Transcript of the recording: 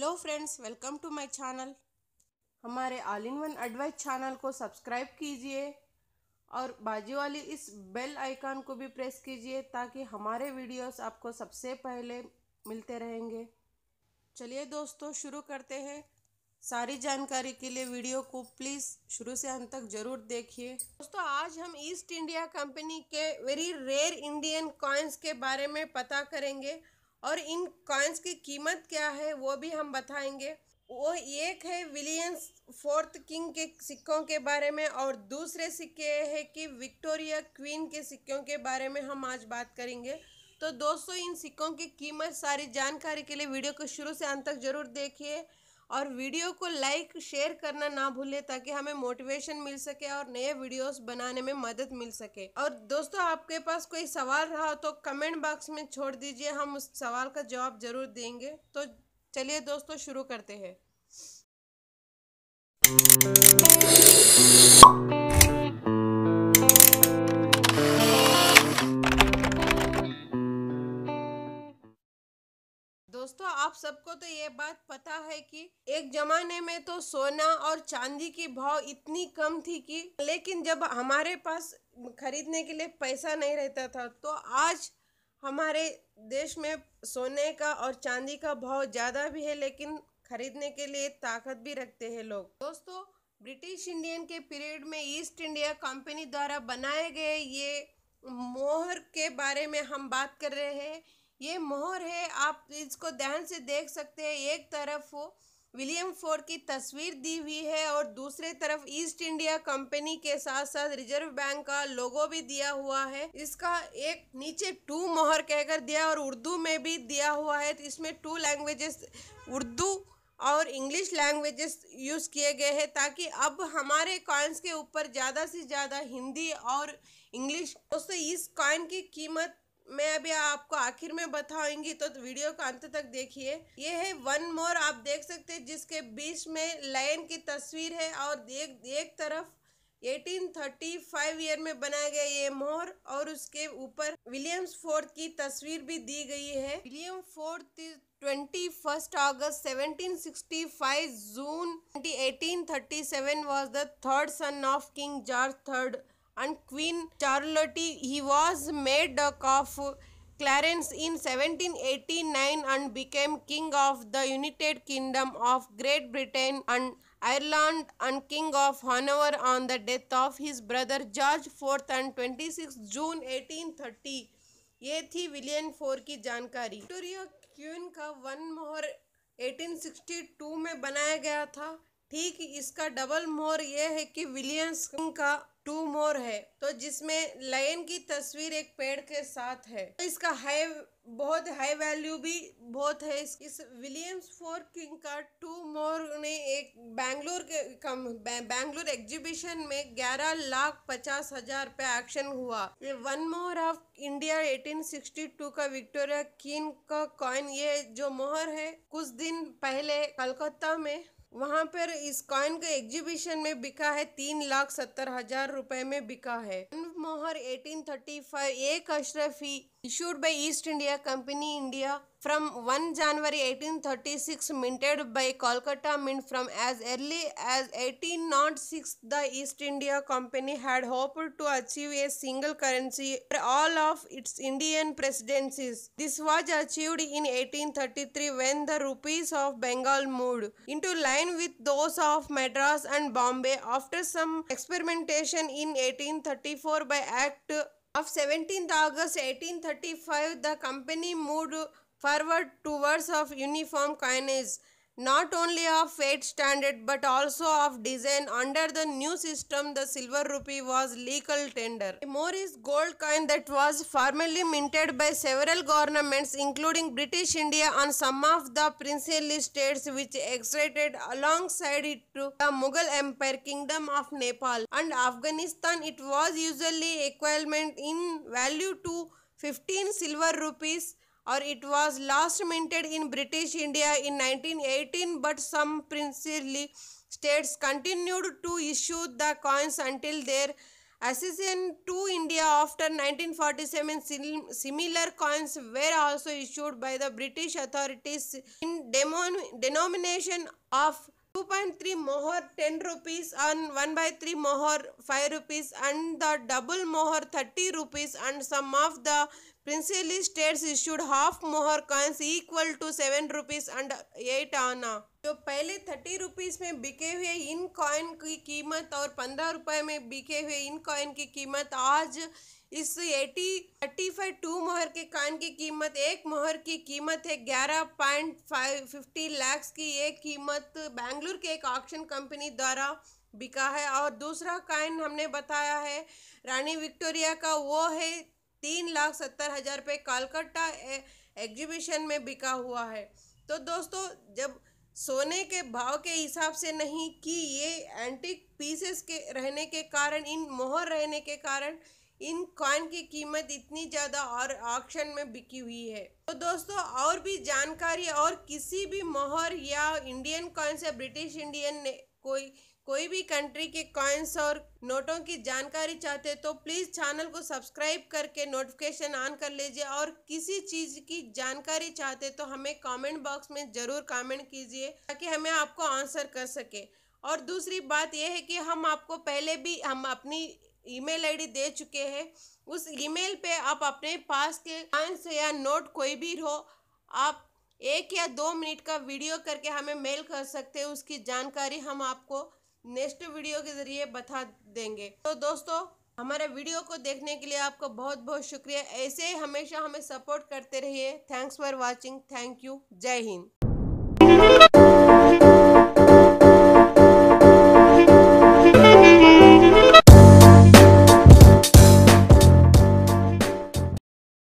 Hello friends, welcome to my channel. हमारे all in one advice channel को subscribe कीजिए और बाजू वाली इस बेल आइकन को भी प्रेस कीजिए ताकि हमारे वीडियोस आपको सबसे पहले मिलते रहेंगे। चलिए दोस्तों, शुरू करते हैं। सारी जानकारी के लिए वीडियो को प्लीज़ शुरू से अंत तक ज़रूर देखिए। दोस्तों, आज हम ईस्ट इंडिया कंपनी के वेरी रेयर इंडियन कॉइन्स के बारे में पता करेंगे और इन कॉइन्स की कीमत क्या है वो भी हम बताएंगे। वो एक है विलियम्स फोर्थ किंग के सिक्कों के बारे में और दूसरे सिक्के है कि विक्टोरिया क्वीन के सिक्कों के बारे में हम आज बात करेंगे। तो दोस्तों, इन सिक्कों की कीमत सारी जानकारी के लिए वीडियो को शुरू से अंत तक जरूर देखिए और वीडियो को लाइक शेयर करना ना भूलें ताकि हमें मोटिवेशन मिल सके और नए वीडियोस बनाने में मदद मिल सके। और दोस्तों, आपके पास कोई सवाल रहा तो कमेंट बॉक्स में छोड़ दीजिए, हम उस सवाल का जवाब जरूर देंगे। तो चलिए दोस्तों, शुरू करते हैं। दोस्तों, आप सबको तो ये बात पता है कि एक जमाने में तो सोना और चांदी की भाव इतनी कम थी कि लेकिन जब हमारे पास खरीदने के लिए पैसा नहीं रहता था तो आज हमारे देश में सोने का और चांदी का भाव ज़्यादा भी है लेकिन खरीदने के लिए ताकत भी रखते हैं लोग। दोस्तों, ब्रिटिश इंडियन के पीरियड में ईस्ट इंडिया कंपनी द्वारा बनाए गए ये मोहर के बारे में हम बात कर रहे हैं। ये मोहर है, आप इसको ध्यान से देख सकते हैं। एक तरफ विलियम फोर्ड की तस्वीर दी हुई है और दूसरे तरफ ईस्ट इंडिया कंपनी के साथ साथ रिजर्व बैंक का लोगो भी दिया हुआ है। इसका एक नीचे टू मोहर कहकर दिया और उर्दू में भी दिया हुआ है। तो इसमें टू लैंग्वेजेस, उर्दू और इंग्लिश लैंग्वेजेस यूज़ किए गए हैं ताकि अब हमारे कॉइन्स के ऊपर ज़्यादा से ज़्यादा हिंदी और इंग्लिश। दोस्तों, इस कॉइन की कीमत मैं अभी आपको आखिर में बताऊंगी, तो वीडियो को अंत तक देखिए। ये है वन मोर, आप देख सकते हैं जिसके बीच में लायन की तस्वीर है और एक तरफ 1835 ईयर में बनाया गया ये मोहर और उसके ऊपर विलियम्स फोर्थ की तस्वीर भी दी गई है। William fourth 21 August 1765 June 1837 was the third son of King George III and Queen Charlotte. He was made Duke of Clarence in 1789 and became King of the United Kingdom of Great Britain and Ireland and King of Hanover on the death of his brother George IV on 26 June 1830। ये थी William four की जानकारी। Victoria queen का one मोहर 1862 में बनाया गया था। ठीक इसका डबल मोहर ये है कि विलियम्स का टू मोर है, तो जिसमें लायन की तस्वीर एक पेड़ के साथ है। तो इसका बहुत हाई वैल्यू भी बहुत है। इस विलियम्स फोर किंग का टू मोर ने एक बैंगलोर एग्जीबिशन में 11,50,000 पे एक्शन हुआ। ये वन मोहर ऑफ इंडिया 1862 का विक्टोरिया क्वीन का कॉइन, ये जो मोहर है कुछ दिन पहले कलकत्ता में वहां पर इस कॉइन का एग्जीबिशन में बिका है। 3,70,000 रुपए में बिका है। मोहर 1835 एक Ashrafi issued by East India Company India from 1 January 1836 minted by Kolkata Mint. From as early as 1806 the East India Company had hoped to achieve a single currency for all of its Indian presidencies. This was achieved in 1833 when the rupees of Bengal moved into line with those of Madras and Bombay. After some experimentation in 1834 by Act of 17th August 1835, the company moved forward towards of uniform coinage, not only of weight standard but also of design. Under the new system, the silver rupee was legal tender. A Morris gold coin that was formerly minted by several governments, including British India and some of the princely states which existed alongside it to the Mughal Empire, Kingdom of Nepal and Afghanistan. It was usually equivalent in value to 15 silver rupees, or it was last minted in British India in 1918, but some princely states continued to issue the coins until their accession to India after 1947, similar coins were also issued by the British authorities in denomination of 2.3 mohor 10 rupees and 1/3 mohor 5 rupees and the double mohor 30 rupees, and some of the princely states issued half mohor coins equal to 7 rupees and 8 आना। जो पहले 30 rupees में बिके हुए इन coin की कीमत और 15 रुपए में बिके हुए इन कॉइन की कीमत आज इस 35 2 मोहर के कॉइन की कीमत, एक मोहर की कीमत है 11.50 लाख की। ये कीमत बेंगलुरु के एक ऑक्शन कंपनी द्वारा बिका है। और दूसरा कॉइन हमने बताया है रानी विक्टोरिया का, वो है 3,70,000 रुपये, कलकत्ता एग्जीबिशन में बिका हुआ है। तो दोस्तों, जब सोने के भाव के हिसाब से नहीं कि ये एंटीक पीसेस के रहने के कारण, इन मोहर रहने के कारण इन कॉइन की कीमत इतनी ज़्यादा और ऑक्शन में बिकी हुई है। तो दोस्तों, और भी जानकारी और किसी भी मोहर या इंडियन कॉइन्स या ब्रिटिश इंडियन कोई भी कंट्री के कॉइन्स और नोटों की जानकारी चाहते तो प्लीज़ चैनल को सब्सक्राइब करके नोटिफिकेशन ऑन कर लीजिए। और किसी चीज़ की जानकारी चाहते तो हमें कमेंट बॉक्स में ज़रूर कमेंट कीजिए ताकि हमें आपको आंसर कर सके। और दूसरी बात यह है कि हम आपको पहले भी हम अपनी ईमेल आईडी दे चुके हैं। उस ईमेल पे आप अपने पास के कॉइन्स या नोट कोई भी हो, आप 1 या 2 मिनट का वीडियो करके हमें मेल कर सकते हैं। उसकी जानकारी हम आपको नेक्स्ट वीडियो के ज़रिए बता देंगे। तो दोस्तों, हमारे वीडियो को देखने के लिए आपका बहुत बहुत शुक्रिया। ऐसे हमेशा हमें सपोर्ट करते रहिए। Thanks for watching. Thank you. जय हिंद।